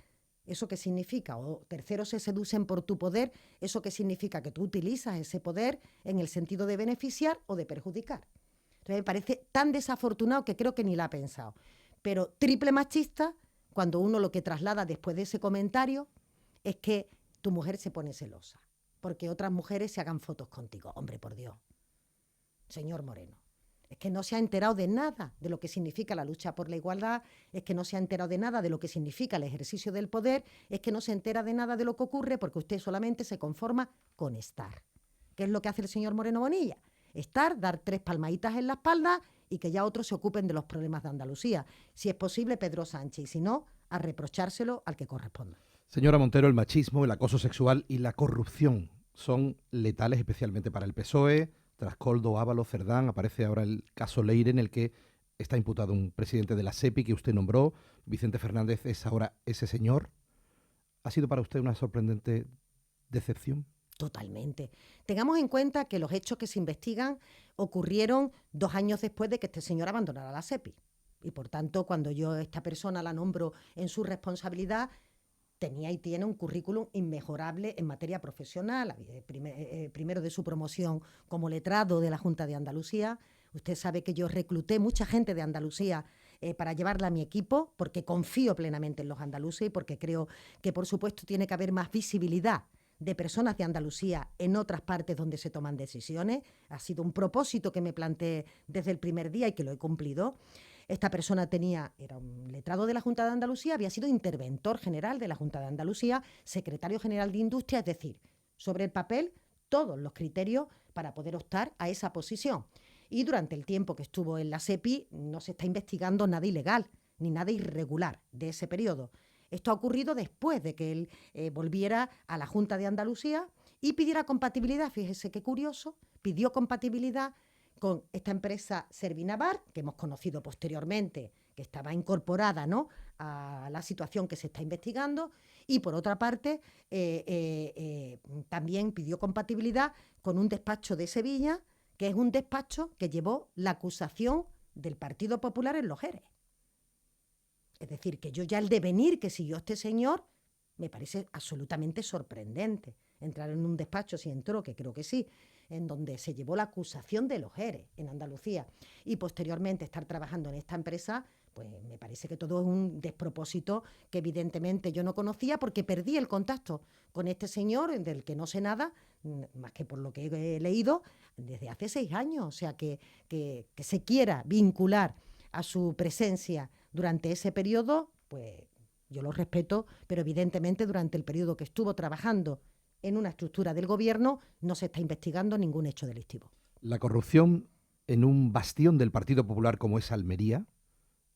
¿eso qué significa? O terceros se seducen por tu poder, ¿eso qué significa? Que tú utilizas ese poder en el sentido de beneficiar o de perjudicar. Entonces me parece tan desafortunado que creo que ni la ha pensado. Pero triple machista cuando uno lo que traslada después de ese comentario es que tu mujer se pone celosa porque otras mujeres se hagan fotos contigo. Hombre, por Dios. Señor Moreno, es que no se ha enterado de nada de lo que significa la lucha por la igualdad, es que no se ha enterado de nada de lo que significa el ejercicio del poder, es que no se entera de nada de lo que ocurre porque usted solamente se conforma con estar. ¿Qué es lo que hace el señor Moreno Bonilla? Estar, dar 3 palmaditas en la espalda y que ya otros se ocupen de los problemas de Andalucía. Si es posible, Pedro Sánchez, y si no, a reprochárselo al que corresponda. Señora Montero, el machismo, el acoso sexual y la corrupción son letales especialmente para el PSOE. Tras Koldo, Ábalos, Cerdán, aparece ahora el caso Leire, en el que está imputado un presidente de la SEPI que usted nombró. Vicente Fernández es ahora ese señor. ¿Ha sido para usted una sorprendente decepción? Totalmente. Tengamos en cuenta que los hechos que se investigan ocurrieron 2 años después de que este señor abandonara la SEPI. Y por tanto, cuando yo a esta persona la nombro en su responsabilidad, tenía y tiene un currículum inmejorable en materia profesional, primero de su promoción como letrado de la Junta de Andalucía. Usted sabe que yo recluté mucha gente de Andalucía para llevarla a mi equipo, porque confío plenamente en los andaluces y porque creo que, por supuesto, tiene que haber más visibilidad de personas de Andalucía en otras partes donde se toman decisiones. Ha sido un propósito que me planteé desde el primer día y que lo he cumplido. Esta persona era un letrado de la Junta de Andalucía, había sido interventor general de la Junta de Andalucía, secretario general de Industria, es decir, sobre el papel todos los criterios para poder optar a esa posición. Y durante el tiempo que estuvo en la SEPI no se está investigando nada ilegal ni nada irregular de ese periodo. Esto ha ocurrido después de que él volviera a la Junta de Andalucía y pidiera compatibilidad. Fíjese qué curioso, pidió compatibilidad con esta empresa Servinavar, que hemos conocido posteriormente, que estaba incorporada, ¿no?, a la situación que se está investigando, y por otra parte también pidió compatibilidad con un despacho de Sevilla, que es un despacho que llevó la acusación del Partido Popular en Los Jerez. Es decir, que yo ya el devenir que siguió este señor me parece absolutamente sorprendente. Entrar en un despacho, si entró, que creo que sí, en donde se llevó la acusación de Los Jerez, en Andalucía, y posteriormente estar trabajando en esta empresa, pues me parece que todo es un despropósito que evidentemente yo no conocía porque perdí el contacto con este señor, del que no sé nada, más que por lo que he leído, desde hace 6 años. O sea, que se quiera vincular a su presencia durante ese periodo, pues yo lo respeto, pero evidentemente durante el periodo que estuvo trabajando en una estructura del gobierno no se está investigando ningún hecho delictivo. La corrupción en un bastión del Partido Popular como es Almería,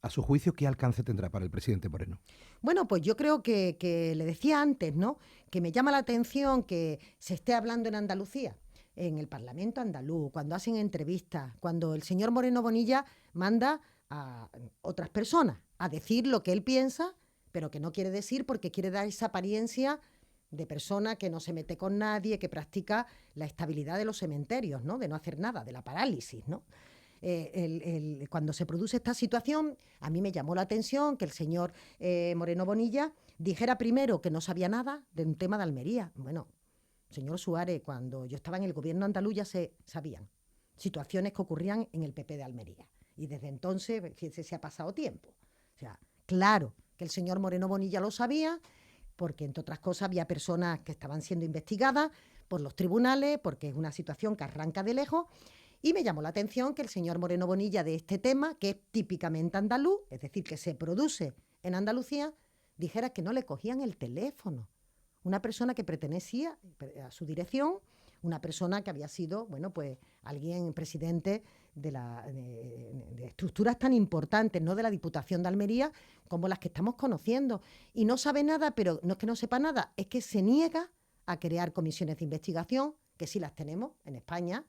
a su juicio, ¿qué alcance tendrá para el presidente Moreno? Bueno, pues yo creo que le decía antes, ¿no?, que me llama la atención que se esté hablando en Andalucía, en el Parlamento andaluz, cuando hacen entrevistas, cuando el señor Moreno Bonilla manda a otras personas a decir lo que él piensa, pero que no quiere decir porque quiere dar esa apariencia de persona que no se mete con nadie, que practica la estabilidad de los cementerios, ¿no? De no hacer nada, de la parálisis, ¿no? Cuando se produce esta situación, a mí me llamó la atención que el señor Moreno Bonilla dijera primero que no sabía nada de un tema de Almería. Bueno, señor Suárez, cuando yo estaba en el gobierno andaluz ya se sabían situaciones que ocurrían en el PP de Almería. Y desde entonces, fíjense, se ha pasado tiempo. O sea, claro que el señor Moreno Bonilla lo sabía, porque entre otras cosas había personas que estaban siendo investigadas por los tribunales, porque es una situación que arranca de lejos. Y me llamó la atención que el señor Moreno Bonilla de este tema, que es típicamente andaluz, es decir, que se produce en Andalucía, dijera que no le cogían el teléfono. Una persona que pertenecía a su dirección, una persona que había sido, bueno, pues alguien presidente de estructuras tan importantes, no de la Diputación de Almería, como las que estamos conociendo. Y no sabe nada, pero no es que no sepa nada, es que se niega a crear comisiones de investigación, que sí las tenemos en España,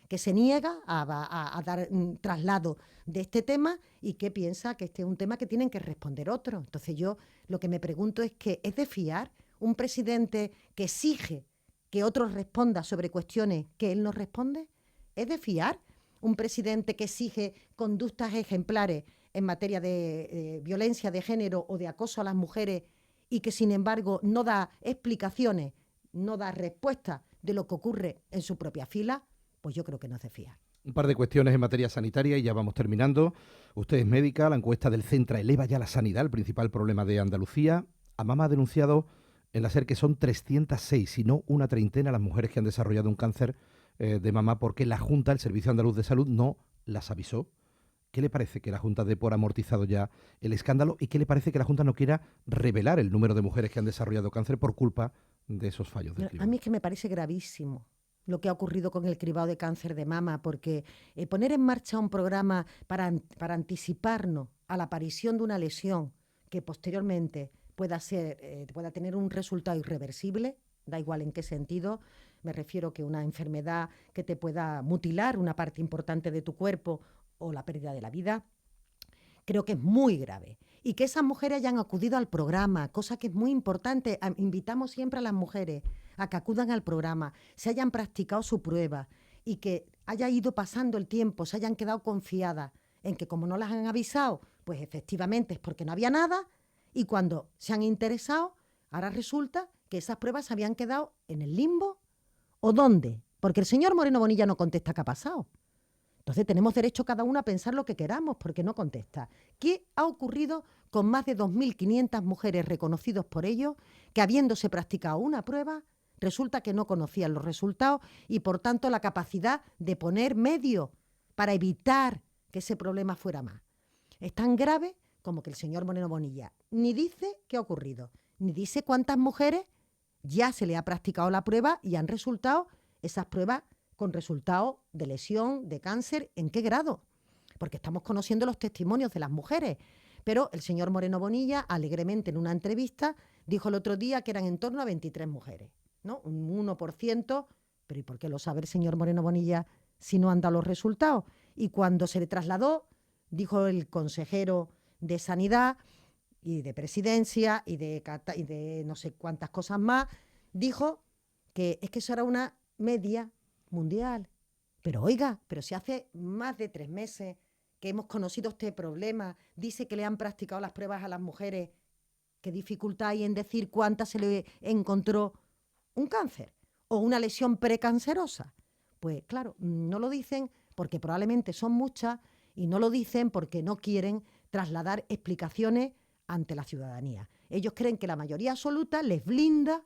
que se niega a dar traslado de este tema y que piensa que este es un tema que tienen que responder otros. Entonces yo lo que me pregunto es que ¿es de fiar un presidente que exige que otros respondan sobre cuestiones que él no responde? ¿Es de fiar un presidente que exige conductas ejemplares en materia de violencia de género o de acoso a las mujeres y que sin embargo no da explicaciones, no da respuestas de lo que ocurre en su propia fila? Pues yo creo que no es de fiar. Un par de cuestiones en materia sanitaria y ya vamos terminando. Usted es médica, la encuesta del Centra eleva ya la sanidad, el principal problema de Andalucía. AMAMA ha denunciado en la SER que son 306, si no una treintena, las mujeres que han desarrollado un cáncer de mama porque la Junta, el Servicio Andaluz de Salud, no las avisó. ¿Qué le parece que la Junta dé por amortizado ya el escándalo y qué le parece que la Junta no quiera revelar el número de mujeres que han desarrollado cáncer por culpa de esos fallos del cribado? A mí es que me parece gravísimo lo que ha ocurrido con el cribado de cáncer de mama, porque poner en marcha un programa para anticiparnos a la aparición de una lesión que posteriormente pueda tener un resultado irreversible, da igual en qué sentido, me refiero que una enfermedad que te pueda mutilar una parte importante de tu cuerpo o la pérdida de la vida, creo que es muy grave. Y que esas mujeres hayan acudido al programa, cosa que es muy importante. Invitamos siempre a las mujeres a que acudan al programa, se hayan practicado su prueba y que haya ido pasando el tiempo, se hayan quedado confiadas en que como no las han avisado, pues efectivamente es porque no había nada y cuando se han interesado, ahora resulta que esas pruebas se habían quedado en el limbo. ¿O dónde? Porque el señor Moreno Bonilla no contesta qué ha pasado. Entonces tenemos derecho cada uno a pensar lo que queramos porque no contesta. ¿Qué ha ocurrido con más de 2.500 mujeres reconocidos por ellos que habiéndose practicado una prueba resulta que no conocían los resultados y por tanto la capacidad de poner medios para evitar que ese problema fuera más? Es tan grave como que el señor Moreno Bonilla ni dice qué ha ocurrido, ni dice cuántas mujeres ya se le ha practicado la prueba y han resultado esas pruebas con resultados de lesión, de cáncer, ¿en qué grado? Porque estamos conociendo los testimonios de las mujeres. Pero el señor Moreno Bonilla, alegremente en una entrevista, dijo el otro día que eran en torno a 23 mujeres, ¿no? Un 1%, pero ¿y por qué lo sabe el señor Moreno Bonilla si no han dado los resultados? Y cuando se le trasladó, dijo el consejero de Sanidad y de Presidencia y de no sé cuántas cosas más, dijo que es que eso era una media mundial. Pero oiga, pero si hace más de 3 meses que hemos conocido este problema, dice que le han practicado las pruebas a las mujeres, ¿qué dificultad hay en decir cuántas se le encontró un cáncer o una lesión precancerosa? Pues claro, no lo dicen porque probablemente son muchas y no lo dicen porque no quieren trasladar explicaciones ante la ciudadanía. Ellos creen que la mayoría absoluta les blinda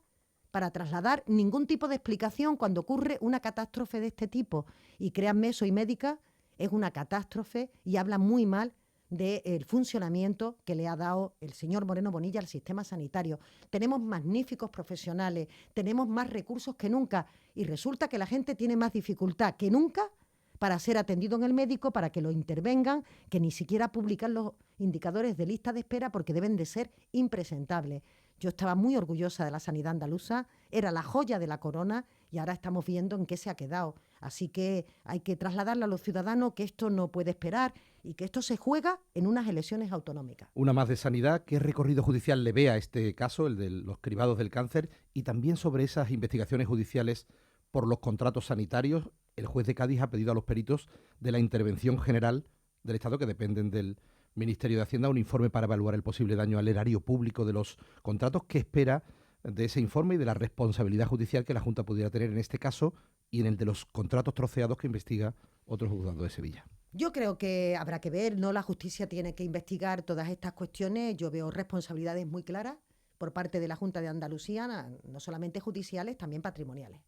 para trasladar ningún tipo de explicación cuando ocurre una catástrofe de este tipo. Y créanme, soy médica, es una catástrofe y habla muy mal del funcionamiento que le ha dado el señor Moreno Bonilla al sistema sanitario. Tenemos magníficos profesionales, tenemos más recursos que nunca y resulta que la gente tiene más dificultad que nunca para ser atendido en el médico, para que lo intervengan, que ni siquiera publican los indicadores de lista de espera porque deben de ser impresentables. Yo estaba muy orgullosa de la sanidad andaluza, era la joya de la corona y ahora estamos viendo en qué se ha quedado. Así que hay que trasladarle a los ciudadanos que esto no puede esperar y que esto se juega en unas elecciones autonómicas. Una más de sanidad. ¿Qué recorrido judicial le ve a este caso, el de los cribados del cáncer? Y también sobre esas investigaciones judiciales por los contratos sanitarios. El juez de Cádiz ha pedido a los peritos de la Intervención General del Estado, que dependen del Ministerio de Hacienda, un informe para evaluar el posible daño al erario público de los contratos. ¿Qué espera de ese informe y de la responsabilidad judicial que la Junta pudiera tener en este caso y en el de los contratos troceados que investiga otro juzgado de Sevilla? Yo creo que habrá que ver, ¿no? La justicia tiene que investigar todas estas cuestiones. Yo veo responsabilidades muy claras por parte de la Junta de Andalucía, no solamente judiciales, también patrimoniales.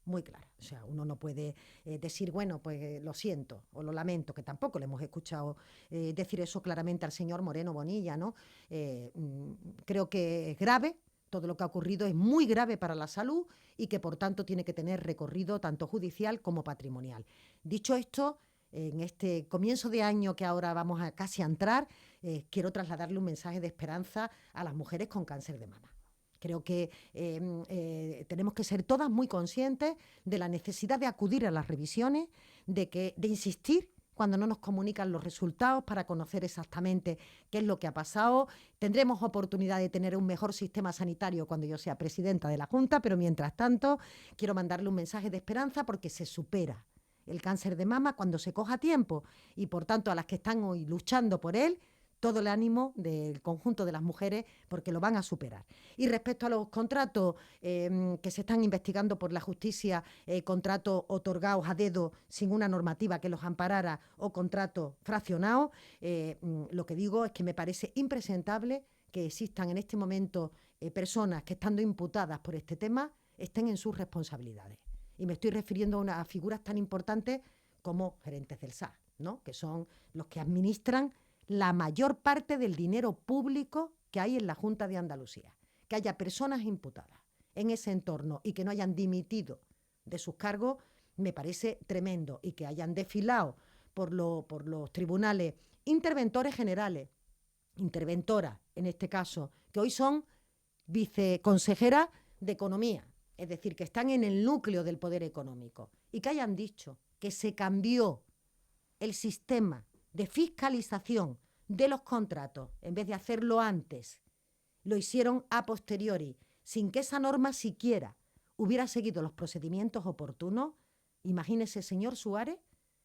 Muy claras. O sea, uno no puede decir, bueno, pues lo siento o lo lamento, que tampoco le hemos escuchado decir eso claramente al señor Moreno Bonilla, ¿no? Creo que es grave. Todo lo que ha ocurrido es muy grave para la salud y que, por tanto, tiene que tener recorrido tanto judicial como patrimonial. Dicho esto, en este comienzo de año que ahora vamos a casi a entrar, quiero trasladarle un mensaje de esperanza a las mujeres con cáncer de mama. Creo que tenemos que ser todas muy conscientes de la necesidad de acudir a las revisiones, de insistir cuando no nos comunican los resultados para conocer exactamente qué es lo que ha pasado. Tendremos oportunidad de tener un mejor sistema sanitario cuando yo sea presidenta de la Junta, pero mientras tanto quiero mandarle un mensaje de esperanza porque se supera el cáncer de mama cuando se coja tiempo y, por tanto, a las que están hoy luchando por él, todo el ánimo del conjunto de las mujeres porque lo van a superar. Y respecto a los contratos que se están investigando por la justicia, contratos otorgados a dedo sin una normativa que los amparara o contratos fraccionados, lo que digo es que me parece impresentable que existan en este momento personas que, estando imputadas por este tema, estén en sus responsabilidades. Y me estoy refiriendo a unas figuras tan importantes como gerentes del SAR, ¿no? Que son los que administran la mayor parte del dinero público que hay en la Junta de Andalucía. Que haya personas imputadas en ese entorno y que no hayan dimitido de sus cargos me parece tremendo, y que hayan desfilado por los tribunales interventores generales, interventoras en este caso, que hoy son viceconsejeras de Economía, es decir, que están en el núcleo del poder económico, y que hayan dicho que se cambió el sistema de fiscalización de los contratos, en vez de hacerlo antes, lo hicieron a posteriori, sin que esa norma siquiera hubiera seguido los procedimientos oportunos. Imagínese, señor Suárez,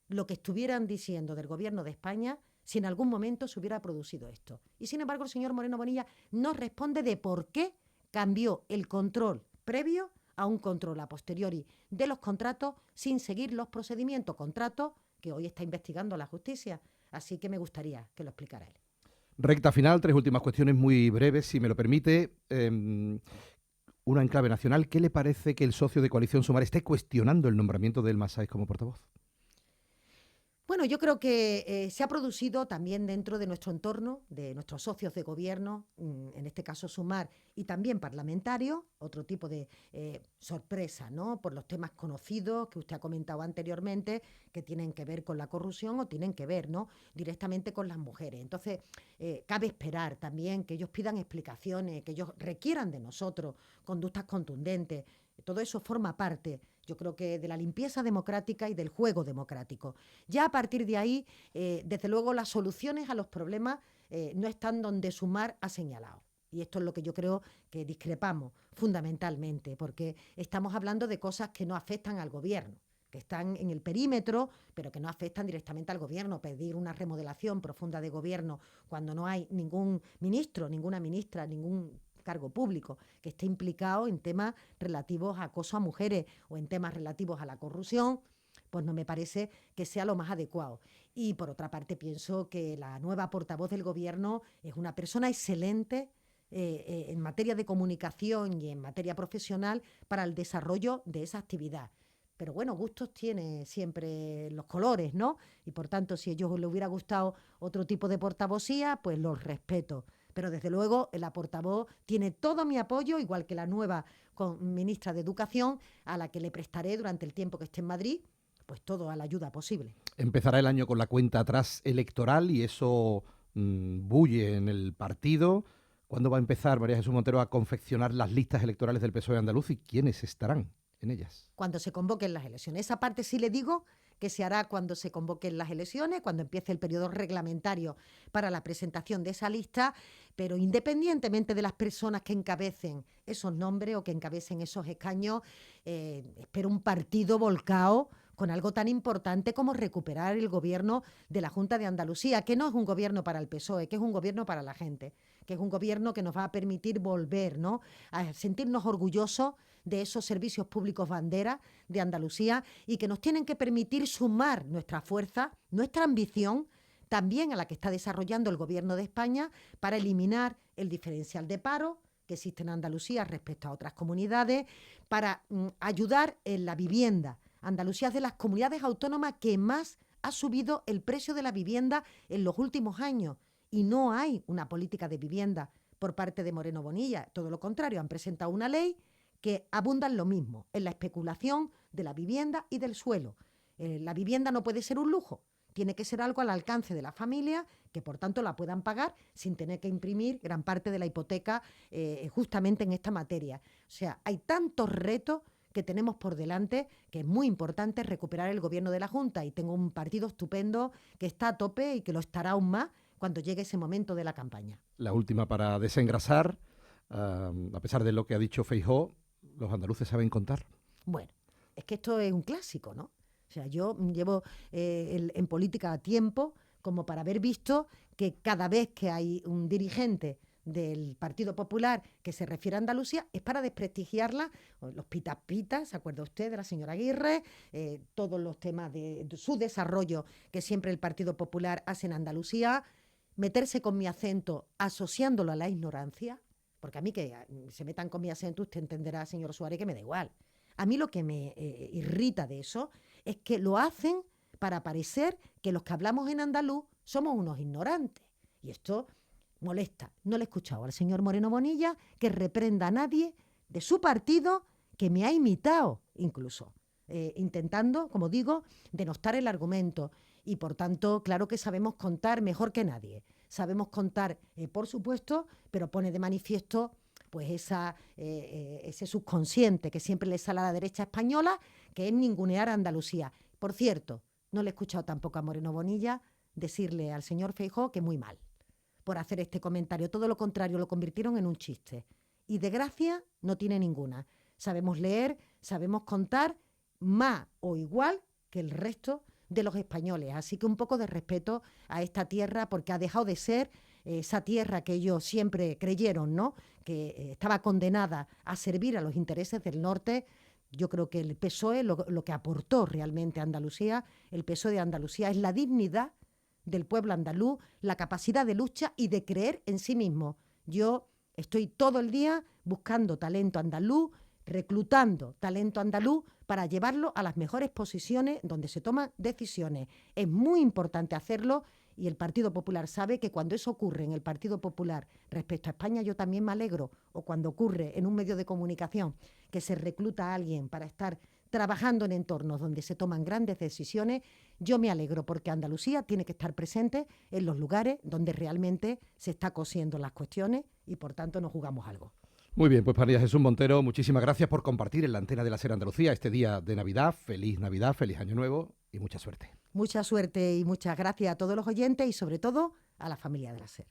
lo que estuvieran diciendo del Gobierno de España si en algún momento se hubiera producido esto. Y sin embargo, el señor Moreno Bonilla nos responde de por qué cambió el control previo a un control a posteriori de los contratos sin seguir los procedimientos, contratos que hoy está investigando la justicia. Así que me gustaría que lo explicara él. Recta final, 3 últimas cuestiones muy breves, si me lo permite. Una en clave nacional. ¿Qué le parece que el socio de Coalición Sumar esté cuestionando el nombramiento de Elma Sáez como portavoz? Bueno, yo creo que se ha producido también dentro de nuestro entorno, de nuestros socios de gobierno, en este caso Sumar, y también parlamentarios, otro tipo de sorpresa, ¿no? Por los temas conocidos que usted ha comentado anteriormente, que tienen que ver con la corrupción o tienen que ver, ¿no?, directamente con las mujeres. Entonces, cabe esperar también que ellos pidan explicaciones, que ellos requieran de nosotros conductas contundentes. Todo eso forma parte, yo creo que, de la limpieza democrática y del juego democrático. Ya a partir de ahí, desde luego, las soluciones a los problemas no están donde Sumar ha señalado. Y esto es lo que yo creo que discrepamos fundamentalmente, porque estamos hablando de cosas que no afectan al gobierno, que están en el perímetro, pero que no afectan directamente al gobierno. Pedir una remodelación profunda de gobierno cuando no hay ningún ministro, ninguna ministra, ningún cargo público que esté implicado en temas relativos a acoso a mujeres o en temas relativos a la corrupción, pues no me parece que sea lo más adecuado. Y por otra parte pienso que la nueva portavoz del gobierno es una persona excelente en materia de comunicación y en materia profesional para el desarrollo de esa actividad. Pero bueno, gustos tiene siempre los colores, ¿no? Y por tanto, si a ellos les hubiera gustado otro tipo de portavocía, pues los respeto. Pero desde luego la portavoz tiene todo mi apoyo, igual que la nueva ministra de Educación, a la que le prestaré durante el tiempo que esté en Madrid, pues toda la ayuda posible. Empezará el año con la cuenta atrás electoral y eso bulle en el partido. ¿Cuándo va a empezar María Jesús Montero a confeccionar las listas electorales del PSOE andaluz y quiénes estarán? en ellas. Cuando se convoquen las elecciones. Esa parte sí le digo que se hará cuando se convoquen las elecciones, cuando empiece el periodo reglamentario para la presentación de esa lista, pero independientemente de las personas que encabecen esos nombres o que encabecen esos escaños, espero un partido volcado con algo tan importante como recuperar el gobierno de la Junta de Andalucía, que no es un gobierno para el PSOE, que es un gobierno para la gente, que es un gobierno que nos va a permitir volver, ¿no?, a sentirnos orgullosos de esos servicios públicos bandera de Andalucía y que nos tienen que permitir sumar nuestra fuerza, nuestra ambición, también a la que está desarrollando el Gobierno de España para eliminar el diferencial de paro que existe en Andalucía respecto a otras comunidades, para ayudar en la vivienda. Andalucía es de las comunidades autónomas que más ha subido el precio de la vivienda en los últimos años y no hay una política de vivienda por parte de Moreno Bonilla. Todo lo contrario, han presentado una ley que abunda en lo mismo, en la especulación de la vivienda y del suelo. La vivienda no puede ser un lujo, tiene que ser algo al alcance de la familia, que por tanto la puedan pagar sin tener que imprimir gran parte de la hipoteca justamente en esta materia. O sea, hay tantos retos que tenemos por delante que es muy importante recuperar el gobierno de la Junta, y tengo un partido estupendo que está a tope y que lo estará aún más cuando llegue ese momento de la campaña. La última para desengrasar, a pesar de lo que ha dicho Feijóo, ¿los andaluces saben contar? Bueno, es que esto es un clásico, ¿no? O sea, yo llevo en política tiempo como para haber visto que cada vez que hay un dirigente del Partido Popular que se refiere a Andalucía es para desprestigiarla. Los pitas pitas, ¿se acuerda usted de la señora Aguirre? Todos los temas de su desarrollo que siempre el Partido Popular hace en Andalucía, meterse con mi acento asociándolo a la ignorancia, porque a mí que se metan con mi acento, usted entenderá, señor Suárez, que me da igual. A mí lo que me irrita de eso es que lo hacen para parecer que los que hablamos en andaluz somos unos ignorantes. Y esto molesta. No le he escuchado al señor Moreno Bonilla que reprenda a nadie de su partido que me ha imitado, incluso, intentando, como digo, denostar el argumento. Y por tanto, claro que sabemos contar mejor que nadie. Sabemos contar, por supuesto, pero pone de manifiesto pues ese subconsciente que siempre le sale a la derecha española, que es ningunear a Andalucía. Por cierto, no le he escuchado tampoco a Moreno Bonilla decirle al señor Feijóo que muy mal por hacer este comentario. Todo lo contrario, lo convirtieron en un chiste. Y de gracia no tiene ninguna. Sabemos leer, sabemos contar más o igual que el resto de los españoles. Así que un poco de respeto a esta tierra, porque ha dejado de ser esa tierra que ellos siempre creyeron, ¿no?, que estaba condenada a servir a los intereses del norte. Yo creo que el PSOE, lo que aportó realmente a Andalucía, el PSOE de Andalucía, es la dignidad del pueblo andaluz, la capacidad de lucha y de creer en sí mismo. Yo estoy todo el día buscando talento andaluz, reclutando talento andaluz para llevarlo a las mejores posiciones donde se toman decisiones. Es muy importante hacerlo y el Partido Popular sabe que cuando eso ocurre en el Partido Popular respecto a España, yo también me alegro. O cuando ocurre en un medio de comunicación que se recluta a alguien para estar trabajando en entornos donde se toman grandes decisiones, yo me alegro porque Andalucía tiene que estar presente en los lugares donde realmente se está cosiendo las cuestiones y por tanto nos jugamos algo. Muy bien, pues María Jesús Montero, muchísimas gracias por compartir en la antena de la SER Andalucía este día de Navidad, feliz Año Nuevo y mucha suerte. Mucha suerte y muchas gracias a todos los oyentes y sobre todo a la familia de la SER.